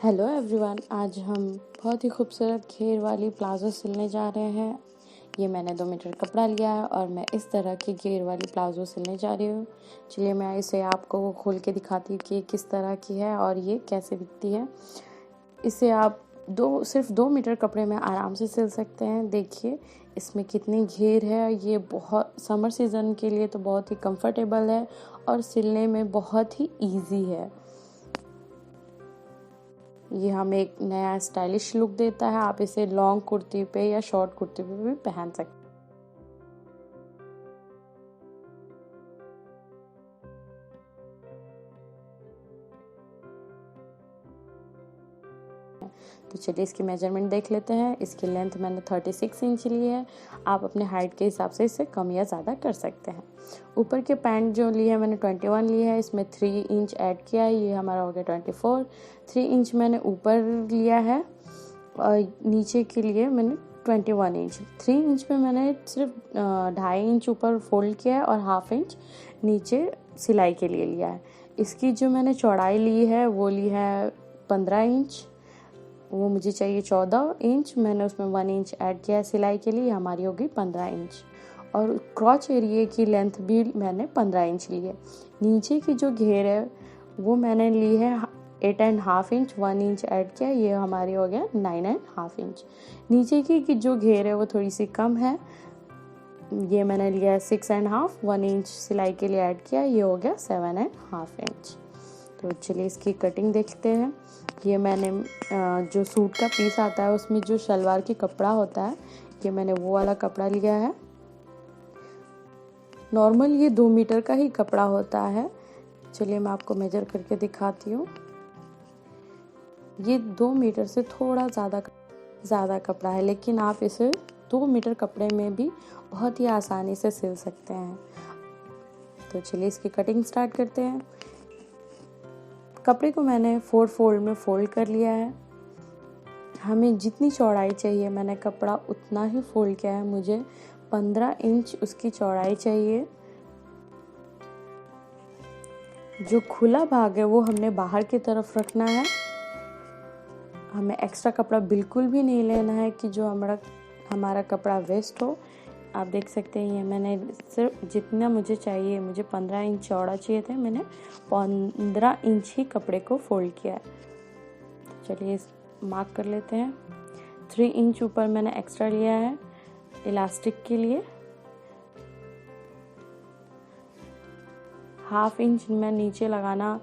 Hello everyone, आज हम बहुत ही खूबसूरत घेर वाली प्लाज़ो सिलने जा रहे हैं। ये मैंने 2 मीटर कपड़ा लिया है और मैं इस तरह की घेर वाली प्लाज़ो सिलने जा रही हूँ। चलिए मैं इसे आपको खोल के दिखाती हूँ कि किस तरह की है और ये कैसे दिखती है। इसे आप सिर्फ 2 मीटर कपड़े में आराम से सिल सकते हैं। देखिए इसमें कितनी घेर है। ये बहुत समर सीज़न के लिए तो बहुत ही कंफर्टेबल है और सिलने में बहुत ही ईजी है। ये हमें एक नया स्टाइलिश लुक देता है। आप इसे लॉन्ग कुर्ती पे या शॉर्ट कुर्ती पे भी पहन सकते हैं। तो चलिए इसकी मेजरमेंट देख लेते हैं। इसकी लेंथ मैंने 36 इंच ली है। आप अपने हाइट के हिसाब से इसे कम या ज़्यादा कर सकते हैं। ऊपर के पैंट जो ली है मैंने 21 ली है। इसमें 3 इंच ऐड किया है, ये हमारा हो गया 24। 3 इंच मैंने ऊपर लिया है और नीचे के लिए मैंने 21 इंच। 3 इंच में मैंने सिर्फ 2.5 इंच ऊपर फोल्ड किया है और 1/2 इंच नीचे सिलाई के लिए लिया है। इसकी जो मैंने चौड़ाई ली है वो ली है 15 इंच। वो मुझे चाहिए 14 इंच। मैंने उसमें 1 इंच ऐड किया है सिलाई के लिए, हमारी होगी 15 इंच। और क्रॉच एरिया की लेंथ भी मैंने 15 इंच ली है। नीचे की जो घेर है वो मैंने ली है 8.5 इंच। 1 इंच ऐड किया, ये हमारी हो गया 9.5 इंच। नीचे की जो घेर है वो थोड़ी सी कम है, ये मैंने लिया है 6.5। 1 इंच सिलाई के लिए ऐड किया, ये हो गया 7.5 इंच। तो चलिए इसकी कटिंग देखते हैं। ये मैंने जो सूट का पीस आता है उसमें जो शलवार की कपड़ा होता है, ये मैंने वो वाला कपड़ा लिया है। नॉर्मल ये 2 मीटर का ही कपड़ा होता है। चलिए मैं आपको मेजर करके दिखाती हूँ। ये 2 मीटर से थोड़ा ज़्यादा कपड़ा है, लेकिन आप इसे 2 मीटर कपड़े में भी बहुत ही आसानी से सिल सकते हैं। तो चलिए इसकी कटिंग स्टार्ट करते हैं। कपड़े को मैंने 4 फोल्ड में फोल्ड कर लिया है। हमें जितनी चौड़ाई चाहिए मैंने कपड़ा उतना ही फोल्ड किया है। मुझे 15 इंच उसकी चौड़ाई चाहिए। जो खुला भाग है वो हमने बाहर की तरफ रखना है। हमें एक्स्ट्रा कपड़ा बिल्कुल भी नहीं लेना है कि जो हमारा कपड़ा वेस्ट हो। आप देख सकते हैं ये मैंने सिर्फ जितना मुझे चाहिए, मुझे 15 इंच चौड़ा चाहिए थे, मैंने 15 इंच ही कपड़े को फोल्ड किया है। चलिए मार्क कर लेते हैं। 3 इंच ऊपर मैंने एक्स्ट्रा लिया है इलास्टिक के लिए। 1/2 इंच मैं नीचे लगाना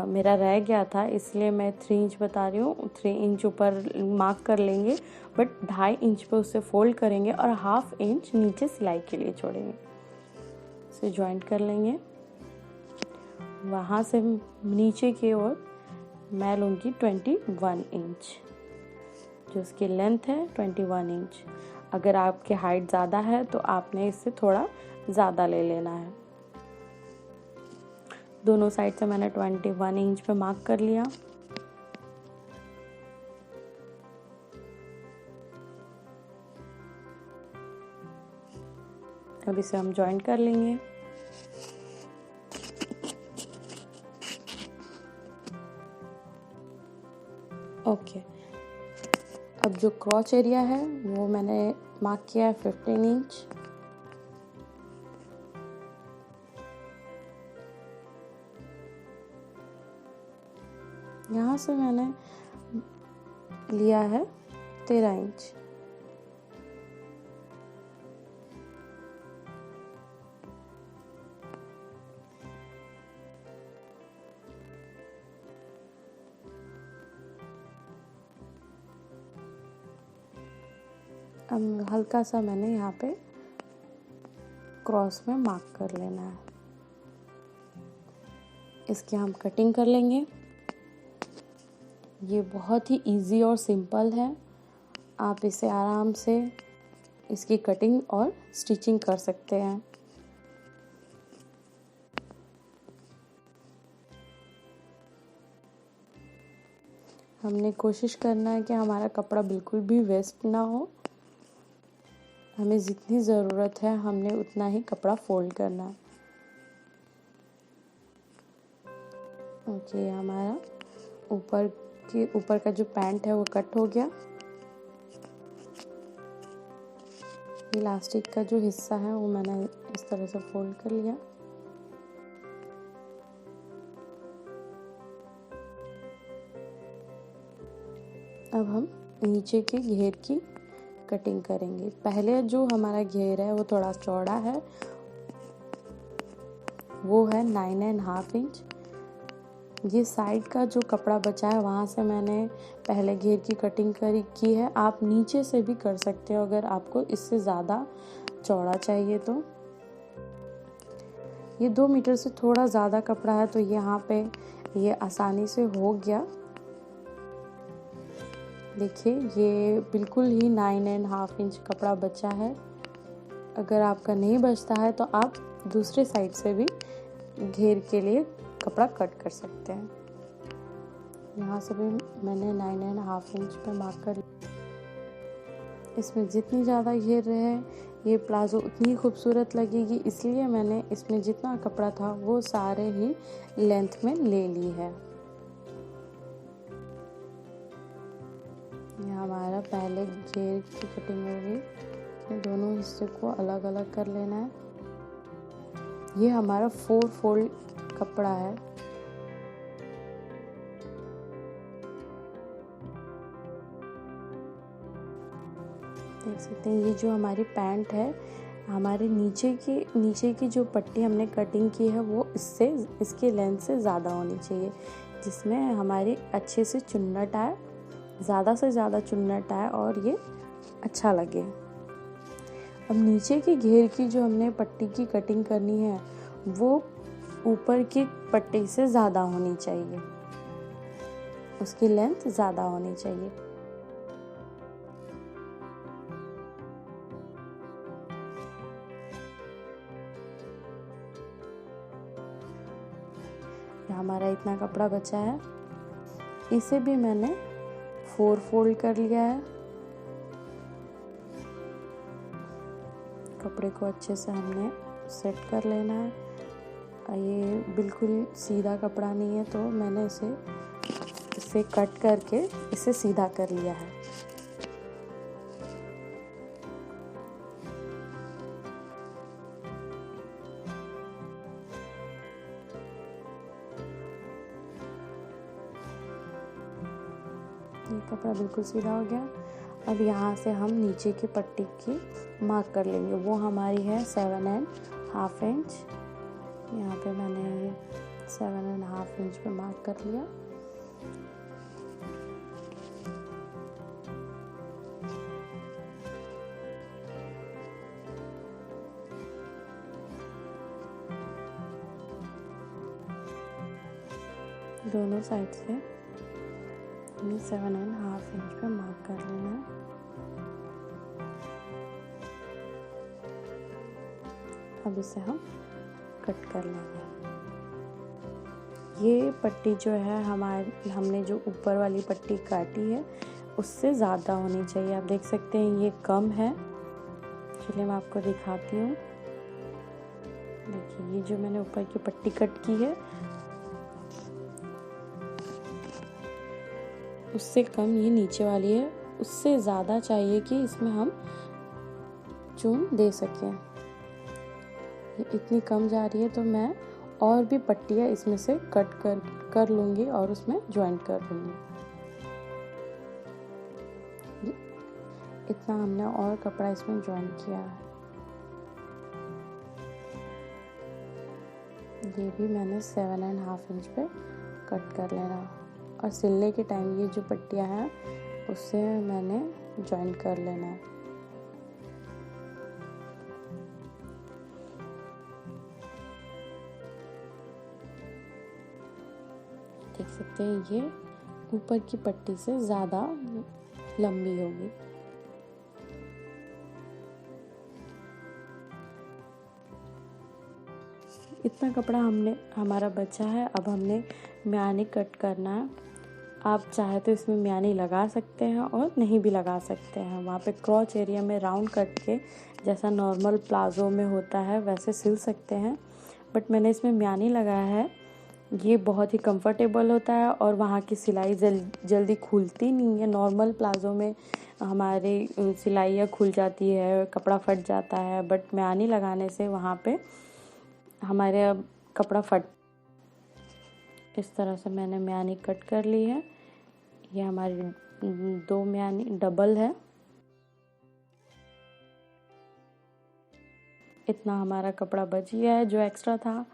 मेरा रह गया था, इसलिए मैं 3 इंच बता रही हूँ। 3 इंच ऊपर मार्क कर लेंगे, बट 2.5 इंच पे उसे फोल्ड करेंगे और 1/2 इंच नीचे सिलाई के लिए छोड़ेंगे। इसे ज्वाइंट कर लेंगे। वहाँ से नीचे की ओर मैं लूँगी 21 इंच। जो उसकी लेंथ है 21 इंच। अगर आपकी हाइट ज़्यादा है तो आपने इससे थोड़ा ज़्यादा ले लेना है। दोनों साइड से मैंने 21 इंच पे मार्क कर लिया। अब इसे हम ज्वाइंट कर लेंगे। ओके, अब जो क्रॉच एरिया है वो मैंने मार्क किया है 15 इंच। यहाँ से मैंने लिया है 13 इंच। अब हल्का सा मैंने यहाँ पे क्रॉस में मार्क कर लेना है। इसकी हम कटिंग कर लेंगे। ये बहुत ही इजी और सिंपल है। आप इसे आराम से इसकी कटिंग और स्टिचिंग कर सकते हैं। हमने कोशिश करना है कि हमारा कपड़ा बिल्कुल भी वेस्ट ना हो। हमें जितनी ज़रूरत है हमने उतना ही कपड़ा फोल्ड करना है। ओके, हमारा ऊपर कि ऊपर का जो पैंट है वो कट हो गया। इलास्टिक का जो हिस्सा है वो मैंने इस तरह से फोल्ड कर लिया। अब हम नीचे के घेर की कटिंग करेंगे। पहले जो हमारा घेर है वो थोड़ा चौड़ा है, वो है 9.5 इंच। ये साइड का जो कपड़ा बचा है वहाँ से मैंने पहले घेर की कटिंग की है। आप नीचे से भी कर सकते हो अगर आपको इससे ज़्यादा चौड़ा चाहिए तो। ये 2 मीटर से थोड़ा ज़्यादा कपड़ा है तो यहाँ पे ये आसानी से हो गया। देखिए ये बिल्कुल ही 9.5 इंच कपड़ा बचा है। अगर आपका नहीं बचता है तो आप दूसरे साइड से भी घेर के लिए कपड़ा कट कर सकते हैं। यहाँ से भी मैंने 9.5 इंच पे मार्क कर लिया। इसमें जितनी ज़्यादा घेर रहे ये प्लाजो उतनी ही खूबसूरत लगेगी, इसलिए मैंने इसमें जितना कपड़ा था वो सारे ही लेंथ में ले ली है। ये हमारा पहले घेर की कटिंग होगी। दोनों हिस्से को अलग अलग कर लेना है। ये हमारा 4 फोल्ड कपड़ा है। देख सकते हैं ये जो हमारी पैंट है, हमारे नीचे की जो पट्टी हमने कटिंग की है वो इसके लेंथ से ज़्यादा होनी चाहिए, जिसमें हमारी अच्छे से चुन्नट आए, ज़्यादा से ज़्यादा चुन्नट आए और ये अच्छा लगे। अब नीचे के घेर की जो हमने पट्टी की कटिंग करनी है वो ऊपर की पट्टी से ज़्यादा होनी चाहिए, उसकी लेंथ ज़्यादा होनी चाहिए। हमारा इतना कपड़ा बचा है, इसे भी मैंने 4 फोल्ड कर लिया है। कपड़े को अच्छे से हमने सेट कर लेना है। ये बिल्कुल सीधा कपड़ा नहीं है तो मैंने इसे कट करके इसे सीधा कर लिया है। ये कपड़ा बिल्कुल सीधा हो गया। अब यहाँ से हम नीचे की पट्टी की मार्क कर लेंगे। वो हमारी है 7.5 इंच। यहाँ पे मैंने 7.5 इंच पे मार्क कर लिया। दोनों साइड से हमें 7.5 इंच पे मार्क कर लेना है। अब इसे हम कट कर लेंगे। ये पट्टी जो है हमने जो ऊपर वाली पट्टी काटी है उससे ज़्यादा होनी चाहिए। आप देख सकते हैं ये कम है। चलिए मैं आपको दिखाती हूँ। देखिए ये जो मैंने ऊपर की पट्टी कट की है उससे कम ये नीचे वाली है। उससे ज़्यादा चाहिए कि इसमें हम चून दे सकें। ये इतनी कम जा रही है तो मैं और भी पट्टियाँ इसमें से कट कर लूँगी और उसमें ज्वाइन कर लूँगी। इतना हमने और कपड़ा इसमें ज्वाइन किया है। ये भी मैंने 7.5 इंच पे कट कर लेना और सिलने के टाइम ये जो पट्टियाँ हैं उससे मैंने ज्वाइन कर लेना है। देख सकते हैं ये ऊपर की पट्टी से ज़्यादा लंबी होगी। इतना कपड़ा हमारा बचा है। अब हमने म्यानी कट करना है। आप चाहे तो इसमें म्यानी लगा सकते हैं और नहीं भी लगा सकते हैं। वहाँ पे क्रॉच एरिया में राउंड कट के जैसा नॉर्मल प्लाजो में होता है वैसे सिल सकते हैं, बट मैंने इसमें म्यानी लगाया है ये बहुत ही कंफर्टेबल होता है और वहाँ की सिलाई जल्दी खुलती नहीं है। नॉर्मल प्लाज़ो में हमारी सिलाइयाँ खुल जाती है, कपड़ा फट जाता है, बट म्यानी लगाने से वहाँ पे हमारे अब कपड़ा फट। इस तरह से मैंने म्यानी कट कर ली है। ये हमारी 2 म्यानी डबल है। इतना हमारा कपड़ा बच गया है जो एक्स्ट्रा था,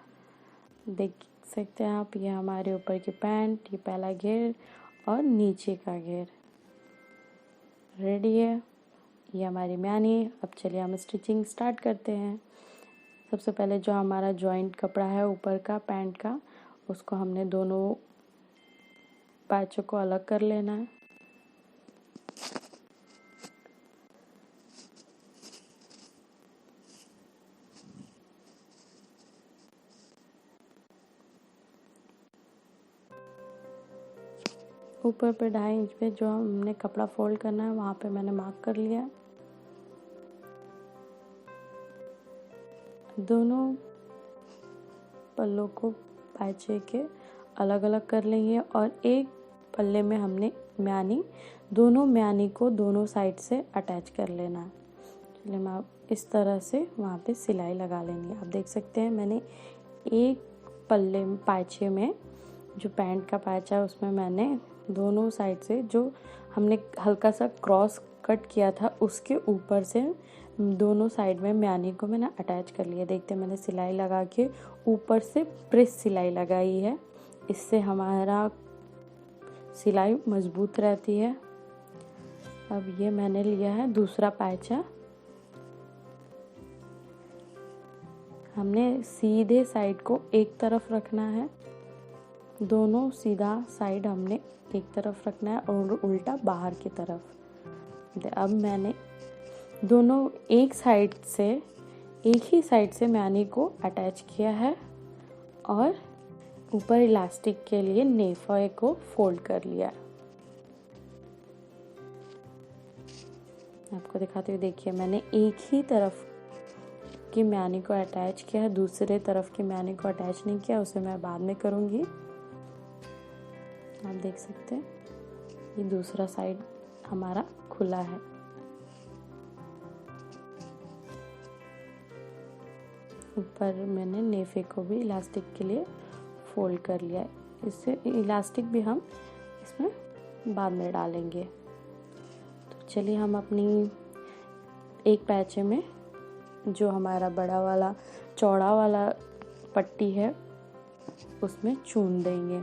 देख सकते हैं आप। ये हमारे ऊपर की पैंट, ये पहला घेर और नीचे का घेर रेडी है। ये हमारी म्यानी। अब चलिए हम स्टिचिंग स्टार्ट करते हैं। सबसे पहले जो हमारा जॉइंट कपड़ा है ऊपर का पैंट का, उसको हमने दोनों पैचों को अलग कर लेना है। ऊपर पे 2.5 इंच पे जो हमने कपड़ा फोल्ड करना है वहाँ पे मैंने मार्क कर लिया। दोनों पल्लों को पैचे के अलग अलग कर लेंगे और एक पल्ले में हमने दोनों म्यानी को दोनों साइड से अटैच कर लेना है। चलिए मैं इस तरह से वहाँ पे सिलाई लगा लेनी है। आप देख सकते हैं मैंने एक पल्ले पैचे में जो पैंट का पैच है उसमें मैंने दोनों साइड से जो हमने हल्का सा क्रॉस कट किया था उसके ऊपर से दोनों साइड में म्यानी को मैंने अटैच कर लिया। देखते हैं मैंने सिलाई लगा के ऊपर से प्रेस सिलाई लगाई है। इससे हमारा सिलाई मजबूत रहती है। अब ये मैंने लिया है दूसरा पैचा। हमने सीधे साइड को एक तरफ रखना है, दोनों सीधा साइड हमने एक तरफ रखना है और उल्टा बाहर की तरफ। अब मैंने दोनों एक ही साइड से म्यानी को अटैच किया है और ऊपर इलास्टिक के लिए नेफे को फोल्ड कर लिया। आपको दिखाते हुए देखिए, मैंने एक ही तरफ की म्यानी को अटैच किया है, दूसरे तरफ की म्यानी को अटैच नहीं किया, उसे मैं बाद में करूँगी। आप देख सकते हैं ये दूसरा साइड हमारा खुला है। ऊपर मैंने नेफे को भी इलास्टिक के लिए फोल्ड कर लिया है। इससे इलास्टिक भी हम इसमें बाद में डालेंगे। तो चलिए हम अपनी एक पैचे में जो हमारा बड़ा वाला चौड़ा वाला पट्टी है उसमें चून देंगे।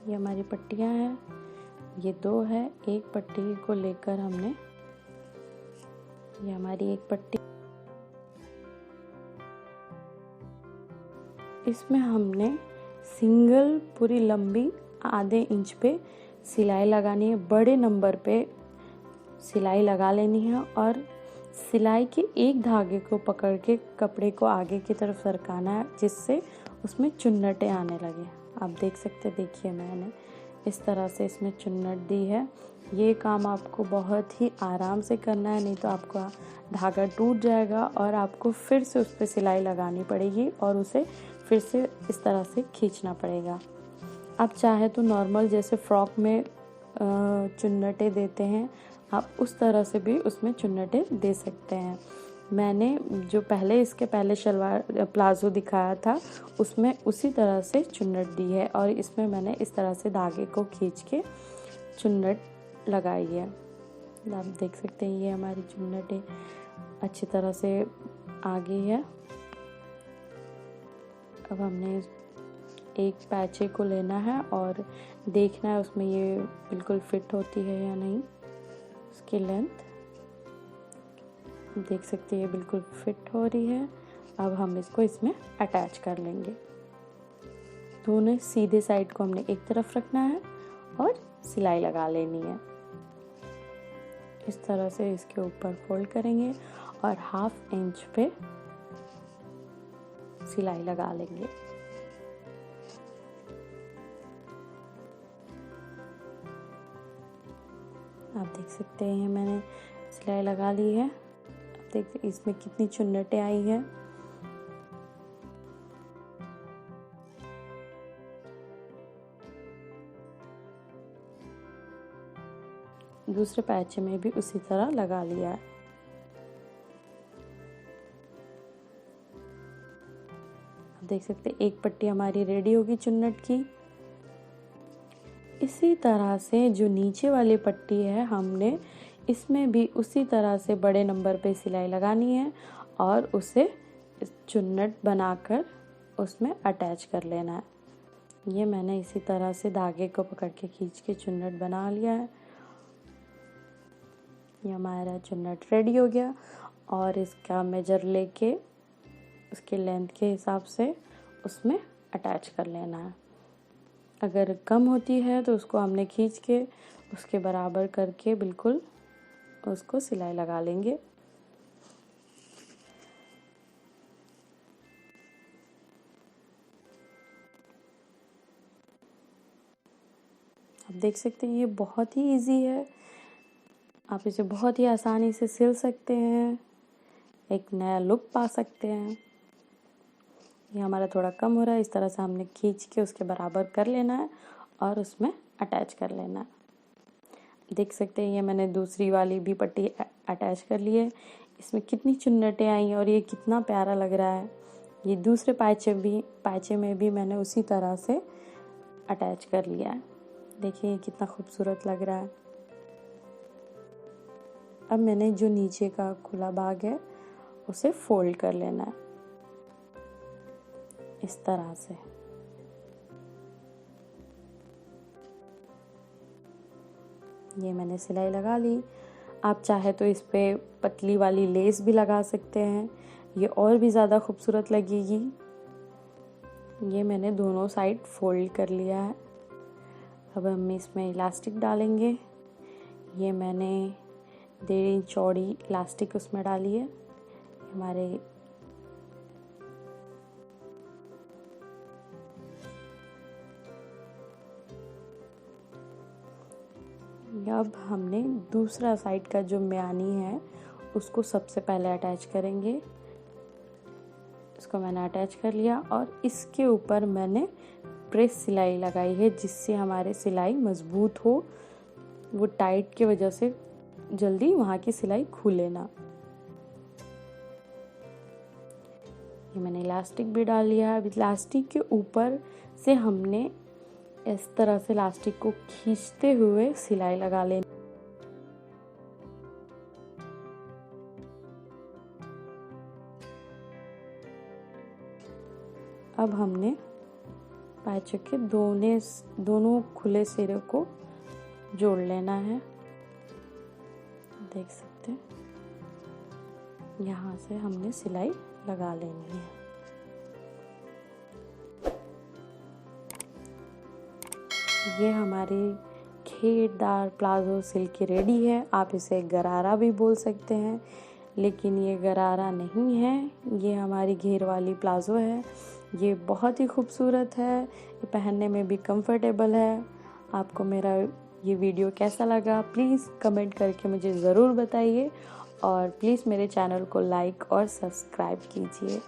ये हमारी पट्टियाँ हैं, ये 2 है। एक पट्टी को लेकर हमने, ये हमारी एक पट्टी, इसमें हमने सिंगल पूरी लंबी आधे इंच पे सिलाई लगानी है। बड़े नंबर पे सिलाई लगा लेनी है और सिलाई के एक धागे को पकड़ के कपड़े को आगे की तरफ सरकाना है जिससे उसमें चुन्नटें आने लगे। आप देख सकते, देखिए मैंने इस तरह से इसमें चुन्नट दी है। ये काम आपको बहुत ही आराम से करना है, नहीं तो आपका धागा टूट जाएगा और आपको फिर से उस पर सिलाई लगानी पड़ेगी और उसे फिर से इस तरह से खींचना पड़ेगा। आप चाहे तो नॉर्मल जैसे फ्रॉक में चुन्नटें देते हैं, आप उस तरह से भी उसमें चुन्नटें दे सकते हैं। मैंने जो इसके पहले शलवार प्लाज़ो दिखाया था उसमें उसी तरह से चुन्नट दी है और इसमें मैंने इस तरह से धागे को खींच के चुन्नट लगाई है। आप देख सकते हैं ये हमारी चुन्नटें अच्छी तरह से आ गई है। अब हमने एक पैचे को लेना है और देखना है उसमें ये बिल्कुल फिट होती है या नहीं। उसकी लेंथ देख सकते हैं ये बिल्कुल फिट हो रही है। अब हम इसको इसमें अटैच कर लेंगे। दोनों सीधे साइड को हमने एक तरफ रखना है और सिलाई लगा लेनी है। इस तरह से इसके ऊपर फोल्ड करेंगे और 1/2 इंच पे सिलाई लगा लेंगे। आप देख सकते हैं मैंने सिलाई लगा ली है। आप देखते इसमें कितनी चुन्नटें आई हैं। दूसरे पैचे में भी उसी तरह लगा लिया है। आप देख सकते हैं एक पट्टी हमारी रेडी होगी चुन्नट की। इसी तरह से जो नीचे वाली पट्टी है हमने इसमें भी उसी तरह से बड़े नंबर पे सिलाई लगानी है और उसे चुन्नट बनाकर उसमें अटैच कर लेना है। ये मैंने इसी तरह से धागे को पकड़ के खींच के चुन्नट बना लिया है। ये हमारा चुन्नट रेडी हो गया और इसका मेजर लेके उसके लेंथ के हिसाब से उसमें अटैच कर लेना है। अगर कम होती है तो उसको हमने खींच के उसके बराबर करके बिल्कुल उसको सिलाई लगा लेंगे। आप देख सकते हैं ये बहुत ही इजी है, आप इसे बहुत ही आसानी से सिल सकते हैं, एक नया लुक पा सकते हैं। ये हमारा थोड़ा कम हो रहा है, इस तरह से हमने खींच के उसके बराबर कर लेना है और उसमें अटैच कर लेना है। देख सकते हैं ये मैंने दूसरी वाली भी पट्टी अटैच कर ली है। इसमें कितनी चुन्नटें आई हैं और ये कितना प्यारा लग रहा है। ये दूसरे पायचे में भी मैंने उसी तरह से अटैच कर लिया है। देखिए ये कितना खूबसूरत लग रहा है। अब मैंने जो नीचे का खुला भाग है उसे फोल्ड कर लेना है इस तरह से। ये मैंने सिलाई लगा ली। आप चाहे तो इस पे पतली वाली लेस भी लगा सकते हैं, ये और भी ज़्यादा खूबसूरत लगेगी। ये मैंने दोनों साइड फोल्ड कर लिया है। अब हम इसमें इलास्टिक डालेंगे। ये मैंने 1.5 इंच चौड़ी इलास्टिक उसमें डाली है। हमारे अब हमने दूसरा साइड का जो म्यानी है उसको सबसे पहले अटैच करेंगे। इसको मैंने अटैच कर लिया और इसके ऊपर मैंने प्रेस सिलाई लगाई है जिससे हमारे सिलाई मजबूत हो, वो टाइट की वजह से जल्दी वहाँ की सिलाई खुले ना। ये मैंने इलास्टिक भी डाल लिया है। अब इलास्टिक के ऊपर से हमने इस तरह से इलास्टिक को खींचते हुए सिलाई लगा लेनी। अब हमने पैचों के दोनों खुले सिरे को जोड़ लेना है। देख सकते हैं यहाँ से हमने सिलाई लगा लेनी है। ये हमारी घेरदार प्लाजो सिल्क रेडी है। आप इसे गरारा भी बोल सकते हैं, लेकिन ये गरारा नहीं है, ये हमारी घेर वाली प्लाजो है। ये बहुत ही खूबसूरत है, ये पहनने में भी कंफर्टेबल है। आपको मेरा ये वीडियो कैसा लगा प्लीज़ कमेंट करके मुझे ज़रूर बताइए और प्लीज़ मेरे चैनल को लाइक और सब्सक्राइब कीजिए।